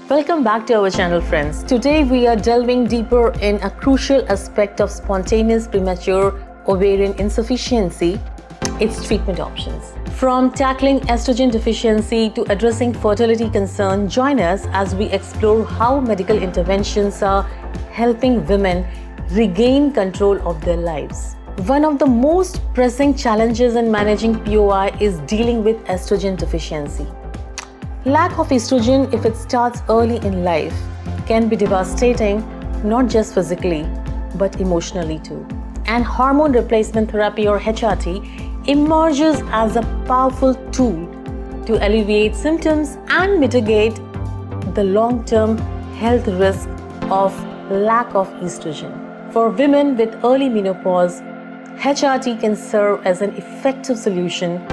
Welcome back to our channel, friends. Today we are delving deeper in a crucial aspect of spontaneous premature ovarian insufficiency, its treatment options. From tackling estrogen deficiency to addressing fertility concerns, join us as we explore how medical interventions are helping women regain control of their lives. One of the most pressing challenges in managing POI is dealing with estrogen deficiency. Lack of estrogen, if it starts early in life, can be devastating, not just physically, but emotionally too. And hormone replacement therapy, or HRT, emerges as a powerful tool to alleviate symptoms and mitigate the long-term health risk of lack of estrogen. For women with early menopause, HRT can serve as an effective solution,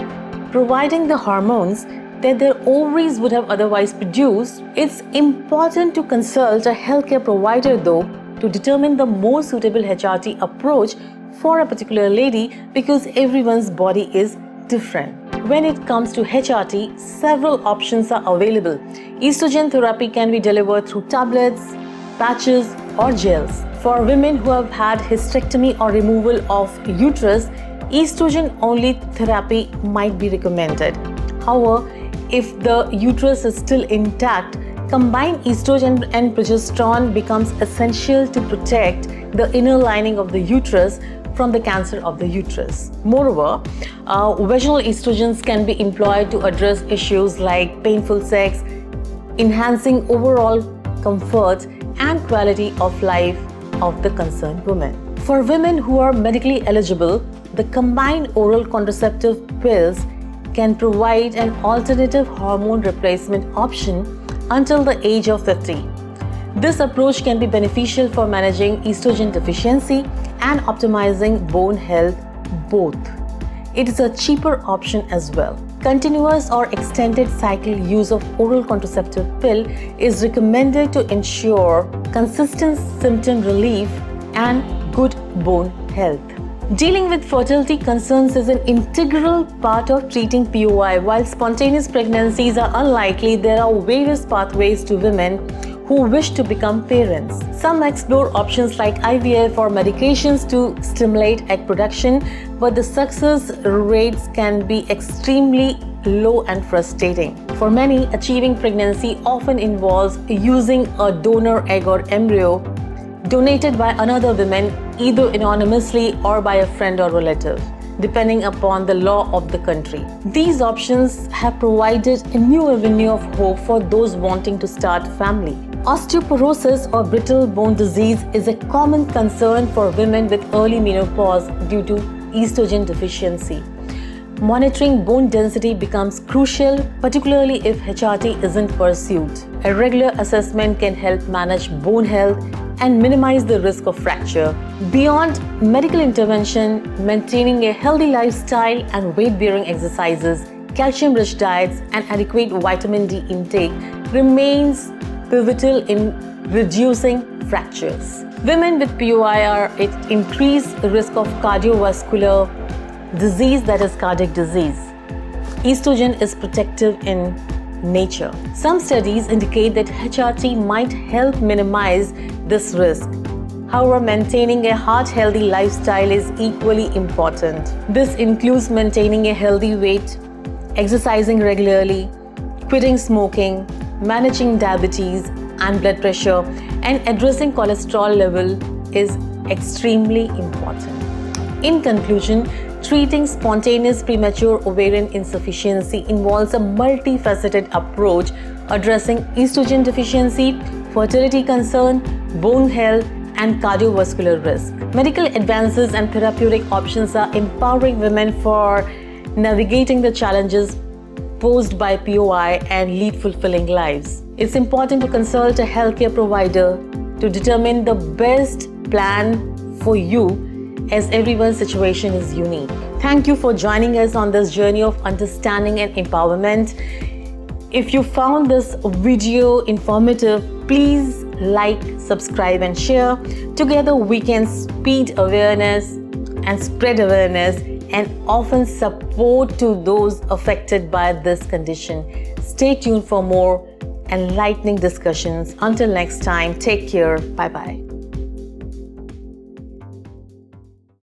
providing the hormones that their ovaries would have otherwise produced. It's important to consult a healthcare provider, though, to determine the most suitable HRT approach for a particular lady, because everyone's body is different. When it comes to HRT, several options are available. Estrogen therapy can be delivered through tablets, patches, or gels. For women who have had hysterectomy or removal of uterus, estrogen-only therapy might be recommended. However, if the uterus is still intact, combined estrogen and progesterone becomes essential to protect the inner lining of the uterus from the cancer of the uterus. Moreover, vaginal estrogens can be employed to address issues like painful sex, enhancing overall comfort and quality of life of the concerned woman. For women who are medically eligible, the combined oral contraceptive pills can provide an alternative hormone replacement option until the age of 50. This approach can be beneficial for managing estrogen deficiency and optimizing bone health both. It is a cheaper option as well. Continuous or extended cycle use of oral contraceptive pill is recommended to ensure consistent symptom relief and good bone health. Dealing with fertility concerns is an integral part of treating POI. While spontaneous pregnancies are unlikely, there are various pathways to women who wish to become parents. Some explore options like IVF or medications to stimulate egg production, but the success rates can be extremely low and frustrating. For many, achieving pregnancy often involves using a donor egg or embryo donated by another woman, either anonymously or by a friend or relative, depending upon the law of the country. These options have provided a new avenue of hope for those wanting to start family. Osteoporosis or brittle bone disease is a common concern for women with early menopause due to estrogen deficiency. Monitoring bone density becomes crucial, particularly if HRT isn't pursued. A regular assessment can help manage bone health and minimize the risk of fracture. Beyond medical intervention, maintaining a healthy lifestyle and weight-bearing exercises, calcium-rich diets, and adequate vitamin D intake remains pivotal in reducing fractures. Women with POI are at increased risk of cardiovascular disease, that is cardiac disease. Estrogen is protective in nature. Some studies indicate that HRT might help minimize this risk. However, maintaining a heart-healthy lifestyle is equally important. This includes maintaining a healthy weight, exercising regularly, quitting smoking, managing diabetes and blood pressure, and addressing cholesterol level is extremely important. In conclusion, treating spontaneous premature ovarian insufficiency involves a multifaceted approach addressing estrogen deficiency, fertility concern, bone health, and cardiovascular risk. Medical advances and therapeutic options are empowering women for navigating the challenges posed by POI and lead fulfilling lives. It's important to consult a healthcare provider to determine the best plan for you, as everyone's situation is unique. Thank you for joining us on this journey of understanding and empowerment. If you found this video informative, please like, subscribe, and share. Together we can speed awareness and spread awareness and often support to those affected by this condition. Stay tuned for more. enlightening discussions. Until next time, take care. Bye bye.